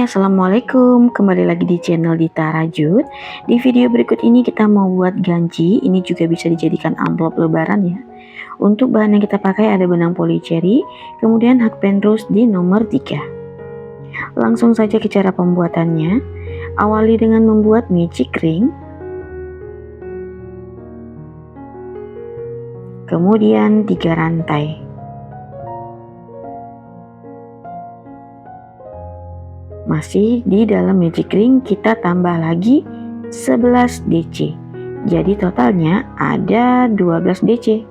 Hai, assalamualaikum. Kembali lagi di channel Dita Rajut. Di video berikut ini kita mau buat ganci. Ini juga bisa dijadikan amplop lebaran ya. Untuk bahan yang kita pakai ada benang polycherry, kemudian hakpen rose di nomor 3. Langsung saja ke cara pembuatannya. Awali dengan membuat magic ring, kemudian 3 rantai. Masih di dalam magic ring kita tambah lagi 11 DC. Jadi totalnya ada 12 DC.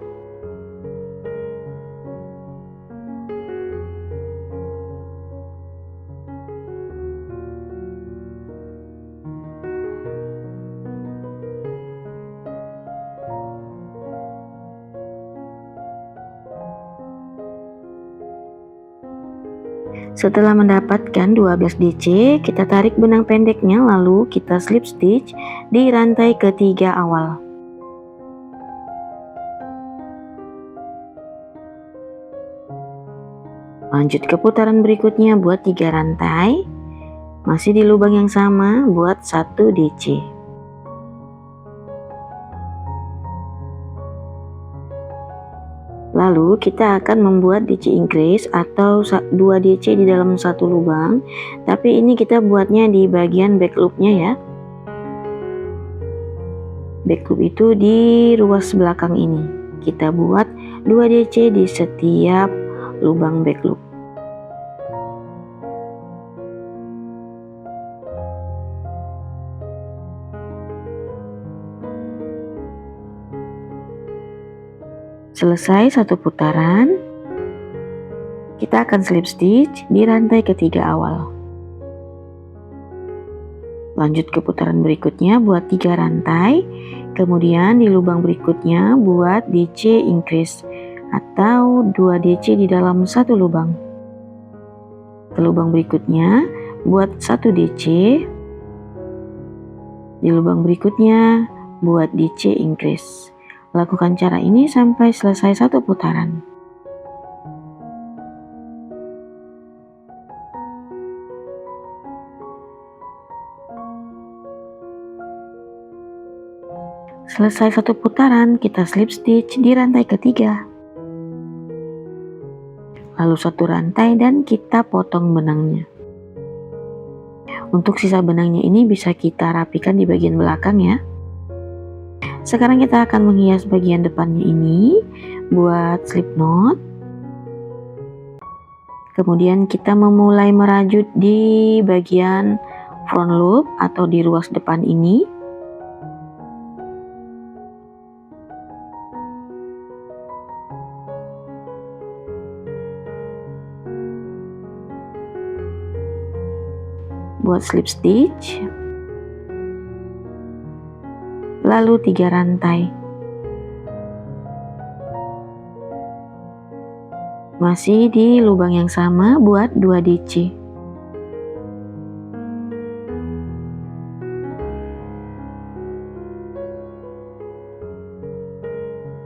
Setelah mendapatkan 12 DC, kita tarik benang pendeknya lalu kita slip stitch di rantai ketiga awal. Lanjut ke putaran berikutnya buat 3 rantai. Masih di lubang yang sama buat 1 DC. Lalu kita akan membuat DC increase atau 2 DC di dalam satu lubang, tapi ini kita buatnya di bagian back loopnya ya. Back loop itu di ruas belakang ini. Kita buat 2 DC di setiap lubang back loop. Selesai satu putaran, kita akan slip stitch di rantai ketiga awal. Lanjut ke putaran berikutnya buat 3 rantai, kemudian di lubang berikutnya buat DC increase atau 2 DC di dalam satu lubang. Ke lubang berikutnya buat 1 DC, di lubang berikutnya buat DC increase. Lakukan cara ini sampai selesai satu putaran. Selesai satu putaran, kita slip stitch di rantai ketiga. Lalu satu rantai dan kita potong benangnya. Untuk sisa benangnya ini bisa kita rapikan di bagian belakang ya. Sekarang kita akan menghias bagian depannya ini buat slip knot. Kemudian kita memulai merajut di bagian front loop atau di ruas depan ini. Buat slip stitch. Lalu 3 rantai. Masih di lubang yang sama buat 2 DC.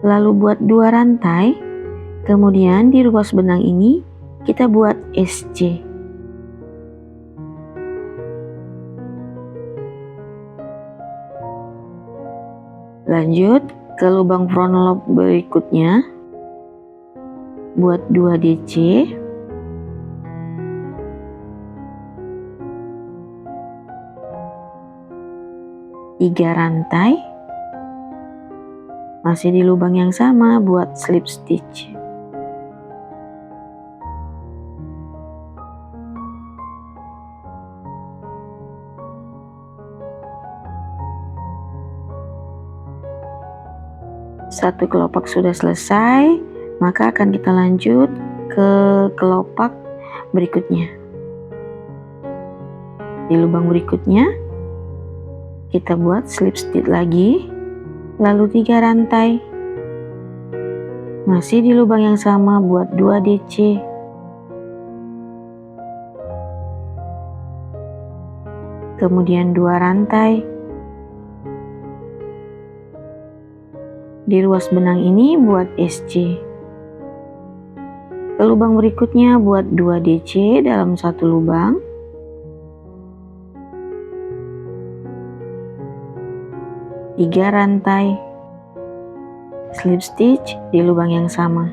Lalu buat 2 rantai, kemudian di ruas benang ini kita buat SC. Lanjut ke lubang front loop berikutnya buat 2 DC. Tiga rantai. Masih di lubang yang sama buat slip stitch. Satu kelopak sudah selesai, maka akan kita lanjut ke kelopak berikutnya. Di lubang berikutnya kita buat slip stitch lagi, lalu 3 rantai. Masih di lubang yang sama buat 2 DC. Kemudian 2 rantai. Di ruas benang ini buat SC. Ke lubang berikutnya buat 2 DC dalam satu lubang. 3 rantai slip stitch di lubang yang sama.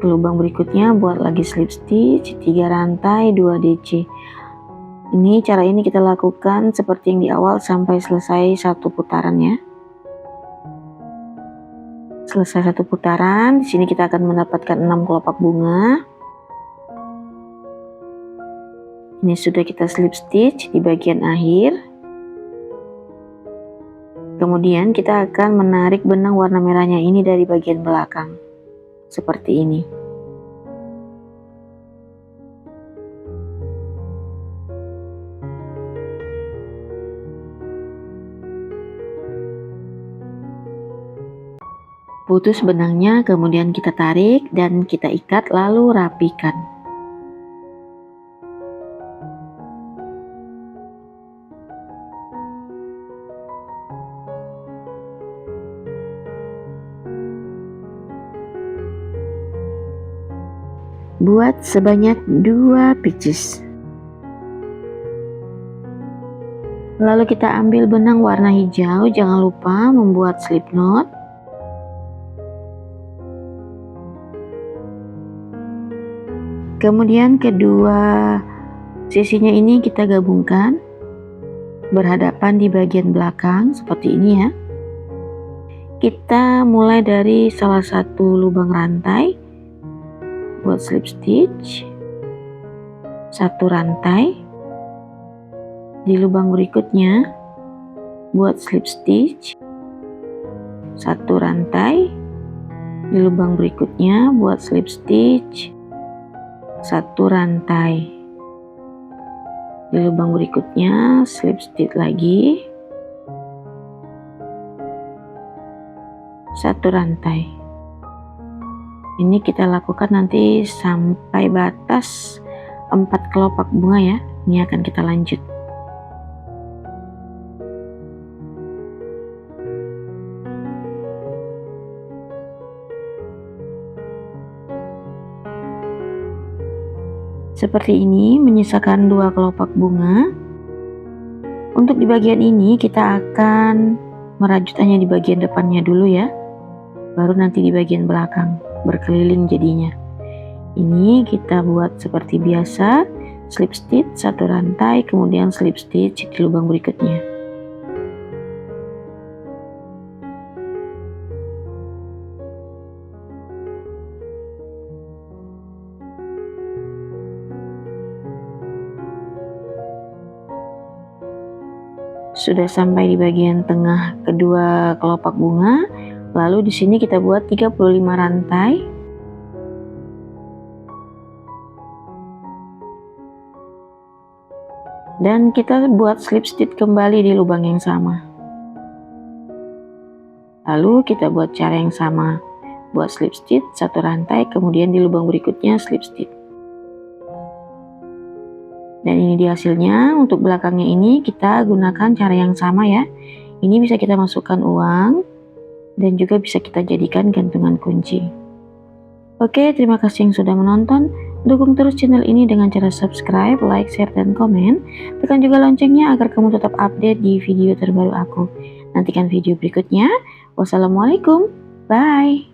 Ke lubang berikutnya buat lagi slip stitch 3 rantai 2 DC. Cara ini kita lakukan seperti yang di awal sampai selesai 1 putaran ya. Selesai 1 putaran, di sini kita akan mendapatkan 6 kelopak bunga. Ini sudah kita slip stitch di bagian akhir. Kemudian kita akan menarik benang warna merahnya ini dari bagian belakang. Seperti ini. Putus benangnya, kemudian kita tarik dan kita ikat lalu rapikan. Buat sebanyak 2 pieces. Lalu kita ambil benang warna hijau, jangan lupa membuat slip knot. Kemudian kedua sisinya ini kita gabungkan berhadapan di bagian belakang seperti ini ya. Kita mulai dari salah satu lubang rantai, buat slip stitch 1 rantai. Di lubang berikutnya buat slip stitch 1 rantai. Di lubang berikutnya buat slip stitch 1 rantai. Di lubang berikutnya slip stitch lagi 1 rantai. Ini kita lakukan nanti sampai batas 4 kelopak bunga ya. Ini akan kita lanjut. Seperti ini, menyisakan 2 kelopak bunga. Untuk di bagian ini kita akan merajut hanya di bagian depannya dulu ya, baru nanti di bagian belakang berkeliling jadinya. Ini kita buat seperti biasa, slip stitch 1 rantai, kemudian slip stitch di lubang berikutnya. Sudah sampai di bagian tengah kedua kelopak bunga, lalu di sini kita buat 35 rantai. Dan kita buat slip stitch kembali di lubang yang sama. Lalu kita buat cara yang sama, buat slip stitch 1 rantai, kemudian di lubang berikutnya slip stitch. Dan ini dia hasilnya. Untuk belakangnya ini kita gunakan cara yang sama ya. Ini bisa kita masukkan uang dan juga bisa kita jadikan gantungan kunci. Oke, terima kasih yang sudah menonton. Dukung terus channel ini dengan cara subscribe, like, share, dan komen. Tekan juga loncengnya agar kamu tetap update di video terbaru aku. Nantikan video berikutnya. Wassalamualaikum. Bye.